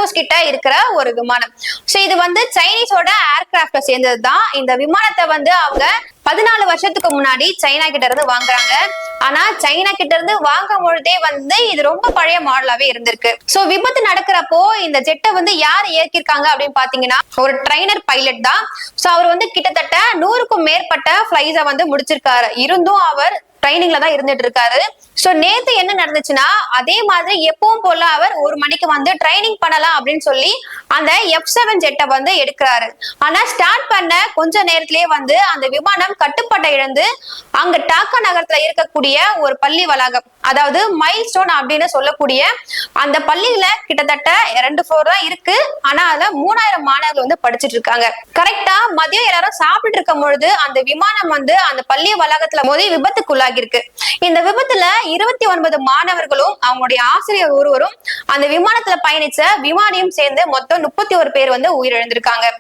House கிட்ட இருக்கிற ஒரு விமானம். சோ இது வந்து சைனீஸோட ஏர்கிராப்ட சேர்ந்ததுதான். இந்த விமானத்தை வந்து அவங்க 14 வருஷத்துக்கு முன்னாடி சைனா கிட்ட இருந்து வாங்குறாங்க. ஆனா சைனா கிட்ட இருந்து வாங்கும் பொழுதே வந்து இது ரொம்ப பழைய மாடலாவே இருந்திருக்கு. சோ விபத்து நடக்கிறப்போ இந்த ஜெட்டை வந்து யார் இயக்கிருக்காங்க அப்படின்னு பாத்தீங்கன்னா ஒரு ட்ரைனர் பைலட் தான். சோ அவர் வந்து கிட்டத்தட்ட 100க்கும் மேற்பட்ட பிளைஸ வந்து முடிச்சிருக்காரு. இருந்தும் அவர் ட்ரைனிங்ல தான் இருந்துட்டு இருக்காரு. சோ நேத்து என்ன நடந்துச்சுன்னா அதே மாதிரி எப்பவும் போல அவர் 1 மணிக்கு வந்து ட்ரைனிங் பண்ணலாம் அப்படின்னு சொல்லி அந்த F7 ஜெட்டை வந்து எடுக்கிறாரு. ஆனா ஸ்டார்ட் பண்ண கொஞ்ச நேரத்திலேயே வந்து அந்த விமானம் கட்டுப்பாட்டை இழந்து அங்க டாக்கா நகரத்துல இருக்கக்கூடிய ஒரு பள்ளி வளாகம், அதாவது மைல் ஸ்டோன் அப்படின்னு சொல்லக்கூடிய அந்த பள்ளியில கிட்டத்தட்ட 2 ஃப்ளோர் தான் இருக்கு. ஆனா அதுல 3000 மாணவர்கள் வந்து படிச்சுட்டு இருக்காங்க. கரெக்டா மதியம் எல்லாரும் சாப்பிட்டு இருக்கும் பொழுது அந்த விமானம் வந்து அந்த பள்ளி வளாகத்துல மோதி விபத்துக்குள்ளாகி இருக்கு. இந்த விபத்துல 29 மாணவர்களும் அவங்களுடைய ஆசிரியர் ஒருவரும் அந்த விமானத்துல பயணிச்ச விமானியும் சேர்ந்து மொத்தம் 31 பேர் வந்து உயிரிழந்திருக்காங்க.